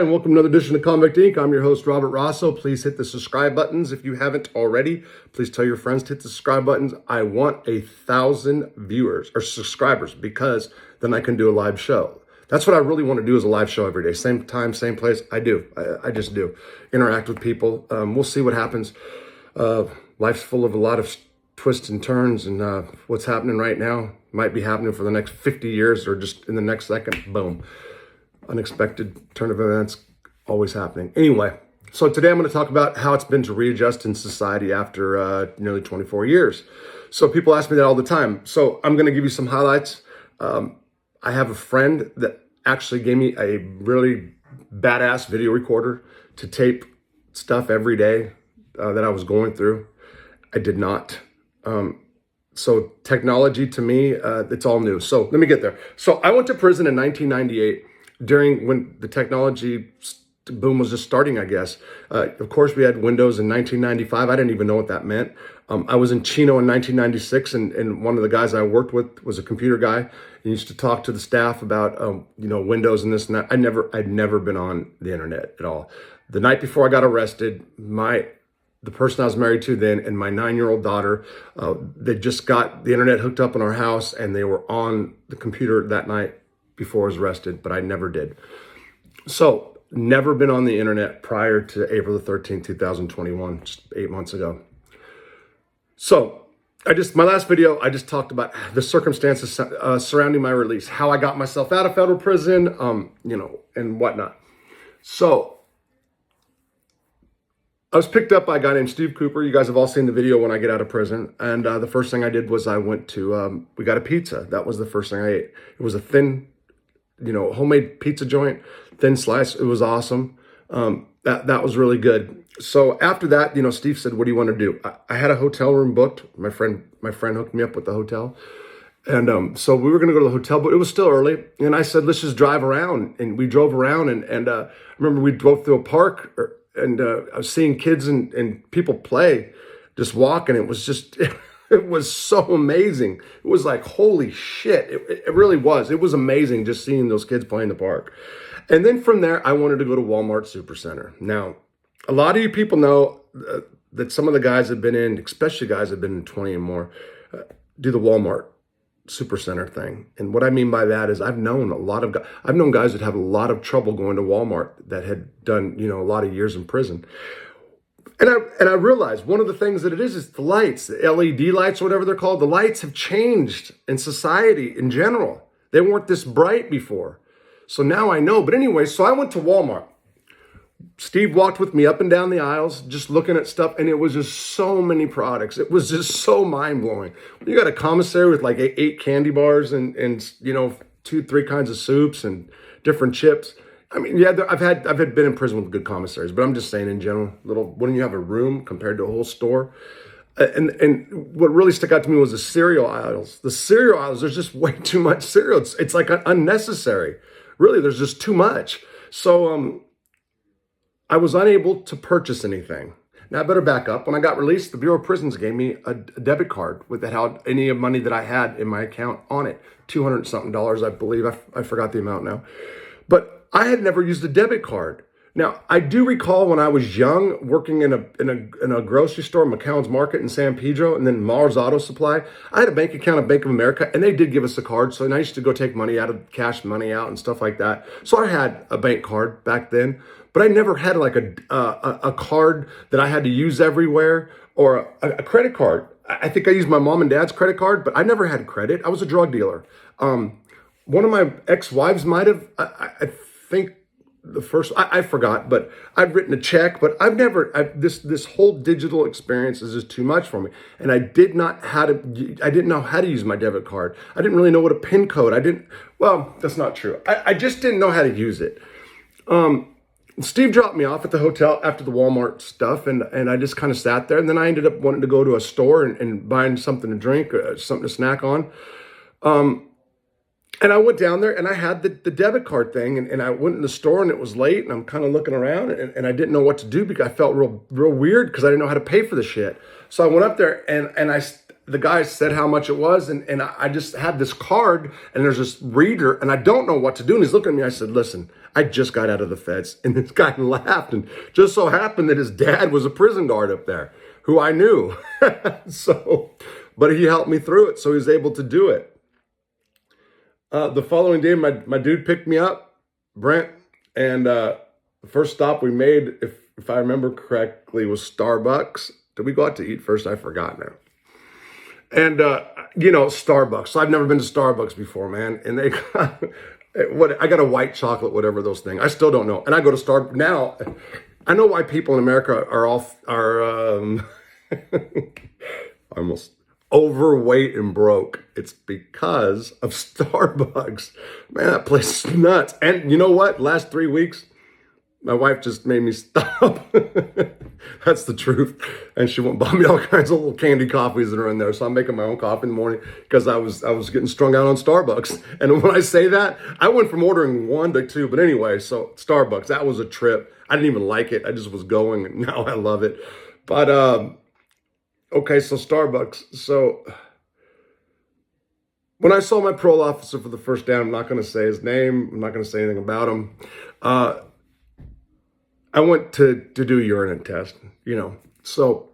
And welcome to another edition of Convict Inc. I'm your host, Robert Rosso. Please hit the subscribe buttons if you haven't already. Please tell your friends to hit the subscribe buttons. I want 1,000 viewers or subscribers because then I can do a live show. That's what I really want to do, is a live show every day. Same time, same place. I just do. Interact with people. We'll see what happens. Life's full of a lot of twists and turns, and what's happening right now might be happening for the next 50 years or just in the next second. Boom. Unexpected turn of events always happening. Anyway, so today I'm going to talk about how it's been to readjust in society after nearly 24 years. So people ask me that all the time. So I'm going to give you some highlights. I have a friend that actually gave me a really badass video recorder to tape stuff every day that I was going through. I did not. So technology to me, it's all new. So let me get there. So I went to prison in 1998 during when the technology boom was just starting, I guess. Of course, we had Windows in 1995. I didn't even know what that meant. I was in Chino in 1996, and one of the guys I worked with was a computer guy. He used to talk to the staff about, Windows and this and that. I'd never been on the internet at all. The night before I got arrested, the person I was married to then and my 9-year-old daughter, they just got the internet hooked up in our house, and they were on the computer that night before I was arrested, but I never did. So never been on the internet prior to April the 13th, 2021, just 8 months ago. So my last video, I just talked about the circumstances surrounding my release, how I got myself out of federal prison, and whatnot. So I was picked up by a guy named Steve Cooper. You guys have all seen the video when I get out of prison. And the first thing I did was I went to, we got a pizza. That was the first thing I ate. It was a thin, homemade pizza joint, thin slice. It was awesome. That was really good. So after that, Steve said, "What do you want to do?" I had a hotel room booked. My friend hooked me up with the hotel. And so we were going to go to the hotel, but it was still early. And I said, "Let's just drive around." And we drove around. And I remember we drove through a park, and I was seeing kids and people play, just walking. It was just, it was so amazing. It was like, holy shit. It really was. It was amazing just seeing those kids play in the park. And then from there, I wanted to go to Walmart Supercenter. Now, a lot of you people know that some of the guys have been in, especially guys that have been in 20 and more, do the Walmart Supercenter thing. And what I mean by that is I've known guys that have a lot of trouble going to Walmart that had done, a lot of years in prison. And I realized one of the things that it is the lights, the LED lights, or whatever they're called. The lights have changed in society in general. They weren't this bright before. So now I know. But anyway, so I went to Walmart. Steve walked with me up and down the aisles, just looking at stuff, and it was just so many products. It was just so mind-blowing. You got a commissary with like 8 candy bars and 2-3 kinds of soups and different chips. I mean, yeah, I've been in prison with good commissaries, but I'm just saying in general, wouldn't you have a room compared to a whole store? And what really stuck out to me was the cereal aisles. The cereal aisles, there's just way too much cereal. It's like unnecessary. Really, there's just too much. So I was unable to purchase anything. Now I better back up. When I got released, the Bureau of Prisons gave me a debit card that had any money that I had in my account on it. $200 something, I believe. I forgot the amount now. But I had never used a debit card. Now, I do recall when I was young, working in a grocery store, McCown's Market in San Pedro, and then Mars Auto Supply. I had a bank account at Bank of America, and they did give us a card. So I used to go take cash money out and stuff like that. So I had a bank card back then, but I never had like a card that I had to use everywhere, or a credit card. I think I used my mom and dad's credit card, but I never had credit. I was a drug dealer. One of my ex-wives might have, I think, the first, I forgot, but I've written a check, but this whole digital experience is just too much for me. And I didn't know how to use my debit card. I didn't really know what a PIN code, well, that's not true. I just didn't know how to use it. Steve dropped me off at the hotel after the Walmart stuff, and I just kind of sat there. And then I ended up wanting to go to a store and buying something to drink, or something to snack on. And I went down there and I had the debit card thing, and I went in the store and it was late, and I'm kind of looking around and I didn't know what to do because I felt real weird because I didn't know how to pay for the shit. So I went up there and the guy said how much it was, and I just had this card and there's this reader and I don't know what to do. And he's looking at me. I said, "Listen, I just got out of the feds. And this guy laughed, and just so happened that his dad was a prison guard up there who I knew. So, but he helped me through it. So he was able to do it. The following day, my dude picked me up, Brent, and the first stop we made, if I remember correctly, was Starbucks. Did we go out to eat first? I forgot now. And, Starbucks. So I've never been to Starbucks before, man. And they got, I got a white chocolate, whatever those things. I still don't know. And I go to Starbucks. Now, I know why people in America are almost overweight and broke. It's because of Starbucks. Man, that place is nuts. And you know what? Last 3 weeks, my wife just made me stop. That's the truth. And she won't buy me all kinds of little candy coffees that are in there. So I'm making my own coffee in the morning because I was getting strung out on Starbucks. And when I say that, I went from ordering 1 to 2. But anyway, so Starbucks, that was a trip. I didn't even like it. I just was going, and now I love it. But okay, so Starbucks. So when I saw my parole officer for the first day, I'm not going to say his name. I'm not going to say anything about him. I went to do urine test, So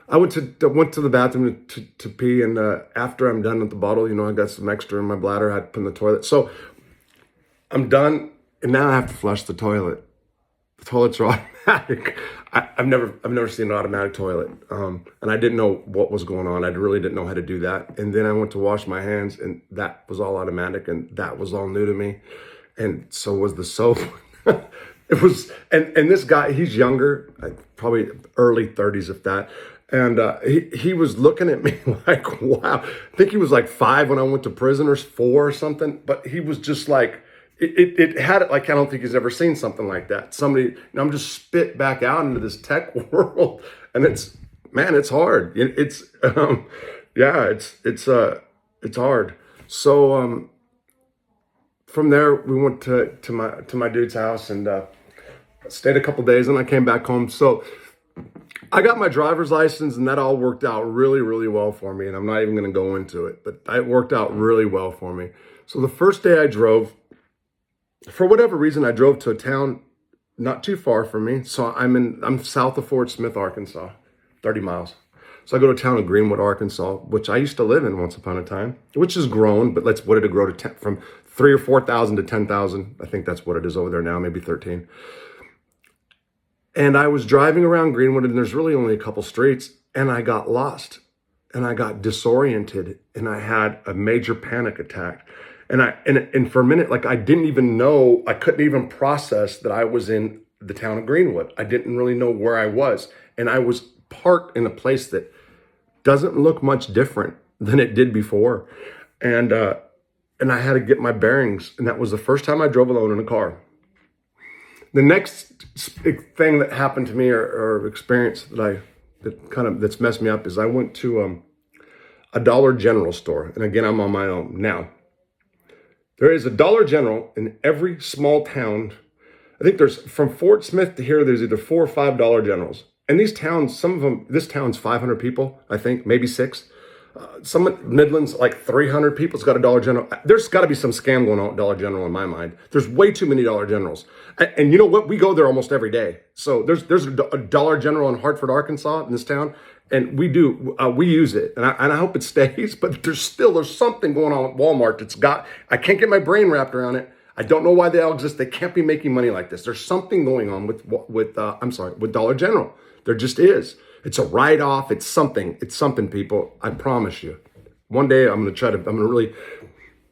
I went to the bathroom to pee, and after I'm done with the bottle, I got some extra in my bladder. I had to put in the toilet. So I'm done, and now I have to flush the toilet. The toilets are automatic. I've never seen an automatic toilet, and I didn't know what was going on. I really didn't know how to do that. And then I went to wash my hands, and that was all automatic, and that was all new to me. And so was the soap. It was, and this guy, he's younger, probably early 30s, if that. And he was looking at me like, wow. I think he was like 5 when I went to prison, or 4 or something. But he was just like, it had it like, I don't think he's ever seen something like that. Somebody, I'm just spit back out into this tech world, and it's hard. It's hard. So from there, we went to my dude's house and stayed a couple days, and I came back home. So I got my driver's license, and that all worked out really, really well for me. And I'm not even going to go into it, but it worked out really well for me. So the first day I drove, for whatever reason, I drove to a town not too far from me. So I'm south of Fort Smith, Arkansas, 30 miles. So I go to a town of Greenwood, Arkansas, which I used to live in once upon a time, which has grown, but what did it grow to from 3,000 or 4,000 to 10,000? I think that's what it is over there now, maybe 13. And I was driving around Greenwood, and there's really only a couple streets, and I got lost, and I got disoriented, and I had a major panic attack. And for a minute, like, I didn't even know, I couldn't even process that I was in the town of Greenwood. I didn't really know where I was. And I was parked in a place that doesn't look much different than it did before. And I had to get my bearings. And that was the first time I drove alone in a car. The next thing that happened to me, or experience that's messed me up, is I went to a Dollar General store. And again, I'm on my own now. There is a Dollar General in every small town. I think there's, from Fort Smith to here, there's either 4 or 5 Dollar Generals. And these towns, some of them, this town's 500 people, I think, maybe 6. Some Midlands, like 300 people, it's got a Dollar General. There's got to be some scam going on at Dollar General in my mind. There's way too many Dollar Generals. And you know what? We go there almost every day. So there's a Dollar General in Hartford, Arkansas, in this town. And we use it, and I hope it stays, but there's something going on at Walmart I can't get my brain wrapped around it. I don't know why they all exist. They can't be making money like this. There's something going on with Dollar General. There just is. It's a write-off. It's something, people. I promise you. One day I'm going to really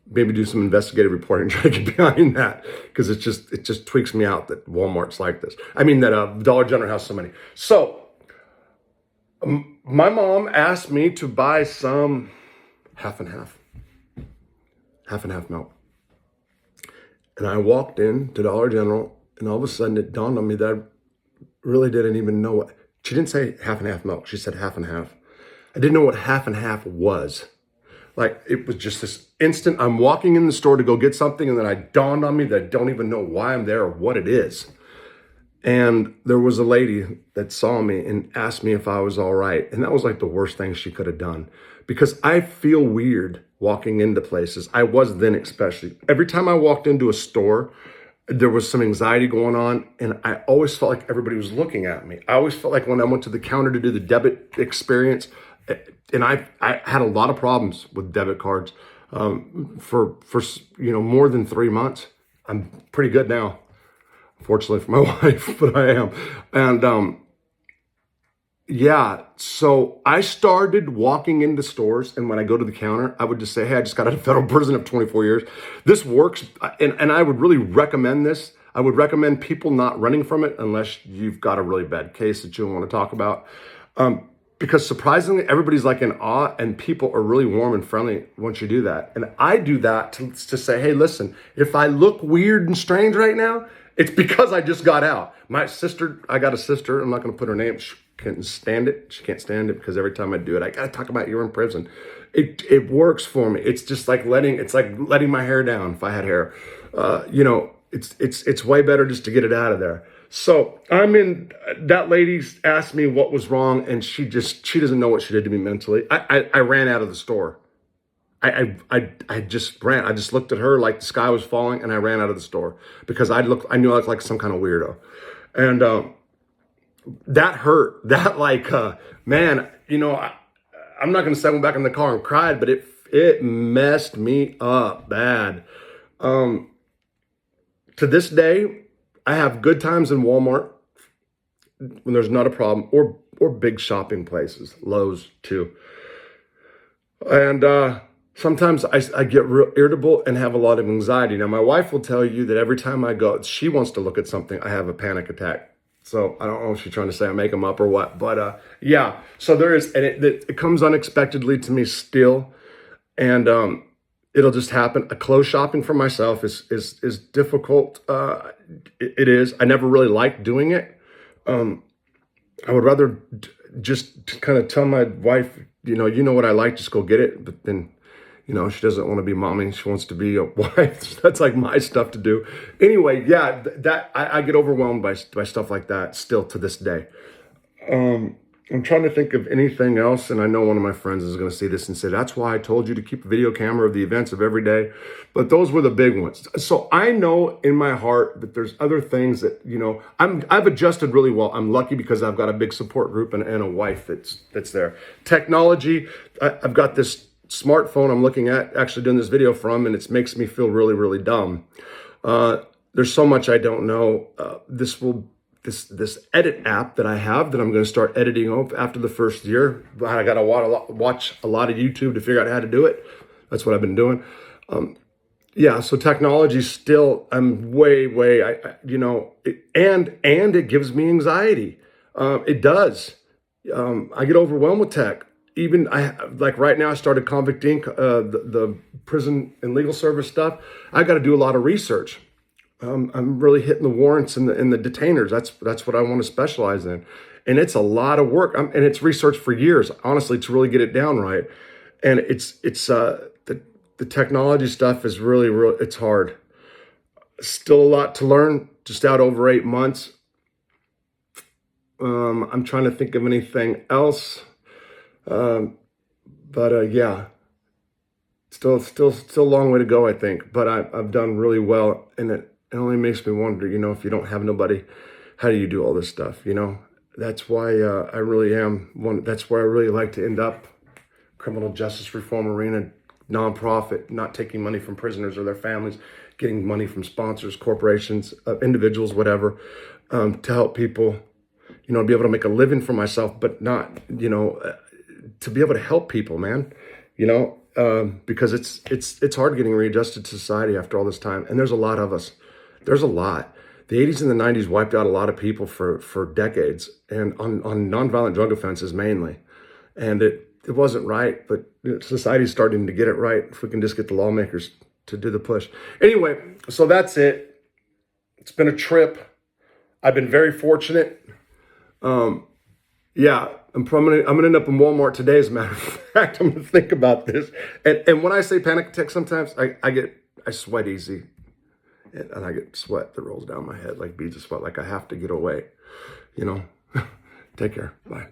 maybe do some investigative reporting and try to get behind that, because it just tweaks me out that Walmart's like this. I mean, that Dollar General has so many. So, my mom asked me to buy some half and half milk. And I walked in to Dollar General, and all of a sudden it dawned on me that I really didn't even know what, she didn't say half and half milk. She said half and half. I didn't know what half and half was. Like, it was just this instant, I'm walking in the store to go get something, and then it dawned on me that I don't even know why I'm there or what it is. And there was a lady that saw me and asked me if I was all right. And that was like the worst thing she could have done, because I feel weird walking into places. I was then, especially. Every time I walked into a store, There was some anxiety going on, and I always felt like everybody was looking at me. I always felt like when I went to the counter to do the debit experience, and I had a lot of problems with debit cards for more than 3 months. I'm pretty good now, fortunately for my wife, but I am. And yeah, so I started walking into stores, and when I go to the counter, I would just say, "Hey, I just got out of federal prison of 24 years. This works," and I would really recommend this. I would recommend people not running from it unless you've got a really bad case that you want to talk about. Because surprisingly, everybody's like in awe, and people are really warm and friendly once you do that. And I do that to say, "Hey, listen, if I look weird and strange right now, it's because I just got out." I got a sister, I'm not going to put her name. She can't stand it. She can't stand it because every time I do it, I got to talk about you're in prison. It works for me. It's just like letting my hair down if I had hair. It's way better just to get it out of there. So that lady asked me what was wrong, and she doesn't know what she did to me mentally. I ran out of the store. I just ran. I just looked at her like the sky was falling, and I ran out of the store because I knew I was like some kind of weirdo. And that hurt. That man, I'm not going to say I went back in the car and cried, but it messed me up bad. To this day, I have good times in Walmart when there's not a problem, or big shopping places, Lowe's too. And sometimes I get real irritable and have a lot of anxiety. Now, my wife will tell you that every time I go, she wants to look at something, I have a panic attack. So I don't know if she's trying to say I make them up or what, but yeah. So there is, and it comes unexpectedly to me still, and it'll just happen. A clothes shopping for myself is difficult. It is. I never really liked doing it. I would rather just kind of tell my wife, you know what I like, just go get it. But then, she doesn't want to be mommy. She wants to be a wife. That's like my stuff to do. Anyway, yeah, I get overwhelmed by stuff like that still to this day. I'm trying to think of anything else, and I know one of my friends is going to see this and say, "That's why I told you to keep a video camera of the events of every day." But those were the big ones. So I know in my heart that there's other things that, I've adjusted really well. I'm lucky because I've got a big support group and a wife that's there. Technology, I've got this smartphone I'm looking at, actually doing this video from, and it makes me feel really, really dumb. There's so much I don't know. This edit app that I have that I'm going to start editing after the first year. I got to watch a lot of YouTube to figure out how to do it. That's what I've been doing. Yeah, so technology still, I'm way, and it gives me anxiety. It does. I get overwhelmed with tech. Even like right now, I started Convict Inc., the prison and legal service stuff. I got to do a lot of research. I'm really hitting the warrants and the detainers. That's what I want to specialize in, and it's a lot of work. And it's research for years, honestly, to really get it down right. And it's the technology stuff is really it's hard. Still a lot to learn. Just out over 8 months. I'm trying to think of anything else. Yeah, still a long way to go, I think, but I've done really well, and it only makes me wonder, if you don't have nobody, how do you do all this stuff? That's why I really am that's where I really like to end up. Criminal justice reform arena, nonprofit, not taking money from prisoners or their families, getting money from sponsors, corporations, individuals, whatever, to help people, be able to make a living for myself, but not, to be able to help people, man, because it's hard getting readjusted to society after all this time. And there's a lot of us. There's a lot. The 80s and the 90s wiped out a lot of people for decades, and on nonviolent drug offenses mainly. And it wasn't right, but society's starting to get it right if we can just get the lawmakers to do the push. Anyway, so that's it. It's been a trip. I've been very fortunate. Yeah, I'm gonna end up in Walmart today. As a matter of fact, I'm gonna think about this. And when I say panic attack, sometimes I sweat easy, and I get sweat that rolls down my head like beads of sweat. Like I have to get away. Take care. Bye.